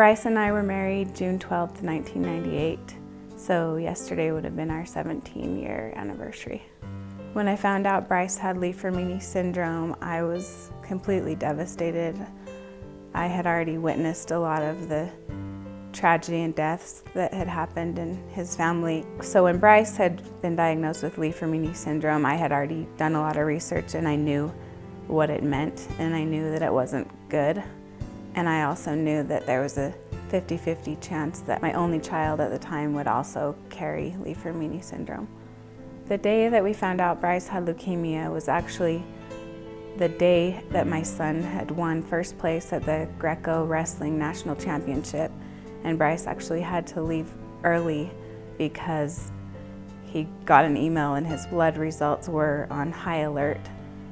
Bryce and I were married June 12th, 1998, so yesterday would have been our 17-year anniversary. When I found out Bryce had Li-fraumeni Syndrome, I was completely devastated. I had already witnessed a lot of the tragedy and deaths that had happened in his family. So when Bryce had been diagnosed with Li-fraumeni Syndrome, I had already done a lot of research and I knew what it meant, and I knew that it wasn't good. And I also knew that there was a 50-50 chance that my only child at the time would also carry Li-fraumeni Syndrome. The day that we found out Bryce had leukemia was actually the day that my son had won first place at the Greco Wrestling National Championship, and Bryce actually had to leave early because he got an email and his blood results were on high alert,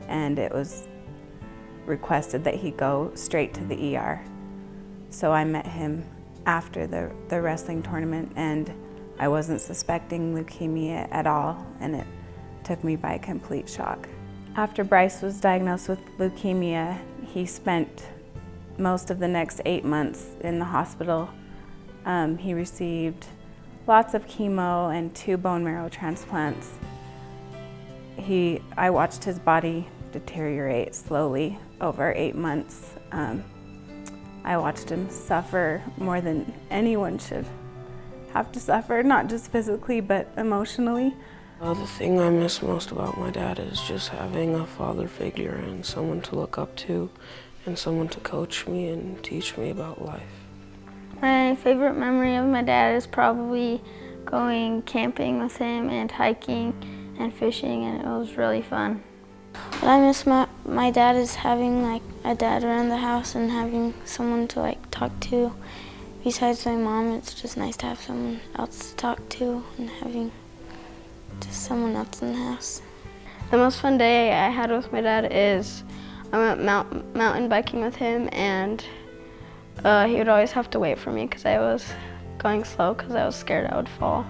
and it was requested that he go straight to the ER. So I met him after the wrestling tournament, and I wasn't suspecting leukemia at all, and it took me by complete shock. After Bryce was diagnosed with leukemia, he spent most of the next 8 months in the hospital. He received lots of chemo and 2 bone marrow transplants. I watched his body deteriorate slowly over 8 months. I watched him suffer more than anyone should have to suffer, not just physically, but emotionally. The thing I miss most about my dad is just having a father figure and someone to look up to and someone to coach me and teach me about life. My favorite memory of my dad is probably going camping with him and hiking and fishing, and it was really fun. What I miss my dad is having a dad around the house and having someone to talk to. Besides my mom, it's just nice to have someone else to talk to and having just someone else in the house. The most fun day I had with my dad is I went mountain biking with him, and he would always have to wait for me because I was going slow because I was scared I would fall.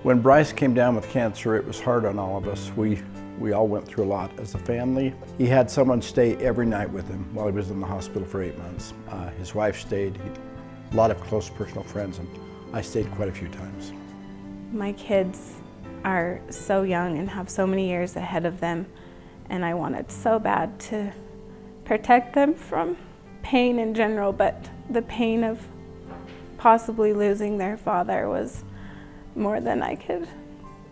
When Bryce came down with cancer, it was hard on all of us. We all went through a lot as a family. He had someone stay every night with him while he was in the hospital for 8 months. His wife stayed, a lot of close personal friends, and I stayed quite a few times. My kids are so young and have so many years ahead of them, and I wanted so bad to protect them from pain in general, but the pain of possibly losing their father was more than I could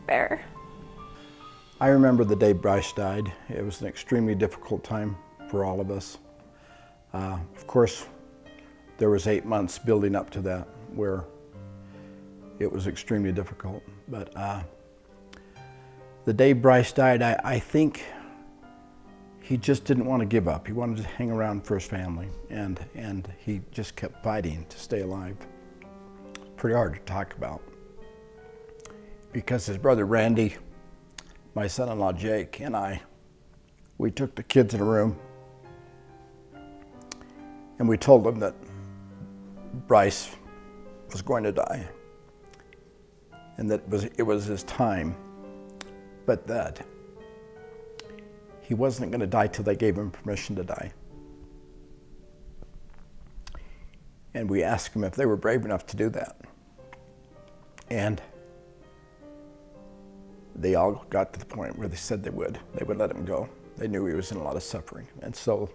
bear. I remember the day Bryce died. It was an extremely difficult time for all of us. Of course, there was 8 months building up to that where it was extremely difficult. But the day Bryce died, I think he just didn't want to give up. He wanted to hang around for his family, and he just kept fighting to stay alive. Pretty hard to talk about because his brother Randy, my son-in-law Jake, and we took the kids in a room and we told them that Bryce was going to die and that it was his time, but that he wasn't going to die till they gave him permission to die. And we asked them if they were brave enough to do that. And they all got to the point where they said they would let him go. They knew he was in a lot of suffering. And so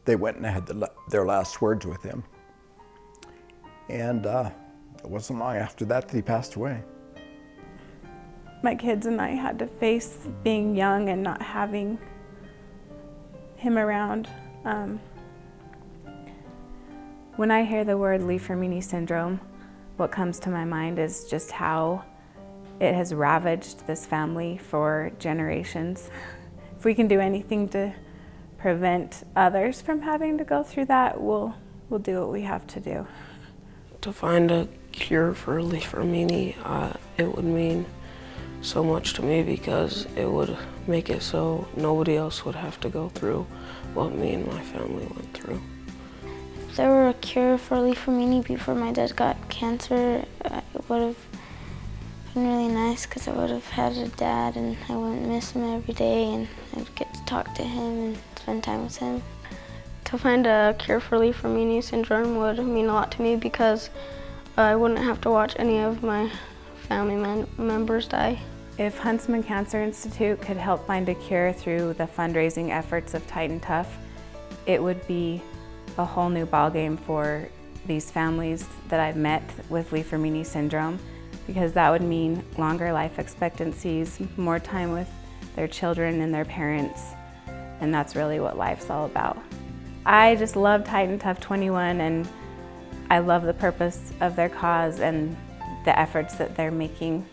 they went and had their last words with him. And it wasn't long after that he passed away. My kids and I had to face being young and not having him around. When I hear the word Li-fraumeni Syndrome, what comes to my mind is just how it has ravaged this family for generations. If we can do anything to prevent others from having to go through that, we'll do what we have to do. To find a cure for Li-fraumeni, it would mean so much to me because it would make it so nobody else would have to go through what me and my family went through. If there were a cure for Li-fraumeni before my dad got cancer, it would have been really nice because I would have had a dad and I wouldn't miss him every day, and I'd get to talk to him and spend time with him. To To find a cure for Li-fraumeni Syndrome would mean a lot to me because I wouldn't have to watch any of my family members die. If Huntsman Cancer Institute could help find a cure through the fundraising efforts of Tight and Tough, it would be a whole new ballgame for these families that I've met with Li-fraumeni Syndrome, because that would mean longer life expectancies, more time with their children and their parents, and that's really what life's all about. I just love Tight and Tough 21, and I love the purpose of their cause and the efforts that they're making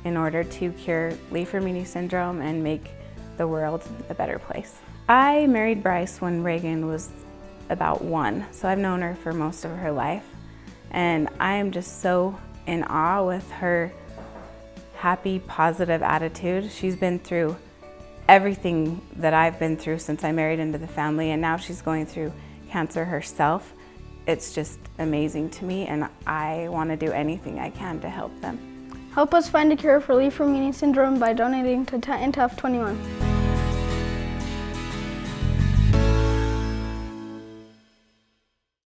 in order to cure Li-fraumeni Syndrome and make the world a better place. I married Bryce when Reagan was about 1, so I've known her for most of her life, and I am just so in awe with her happy, positive attitude. She's been through everything that I've been through since I married into the family, and now she's going through cancer herself. It's just amazing to me, and I want to do anything I can to help them. Help us find a cure for Li-fraumeni Syndrome by donating to Tight and Tough 21.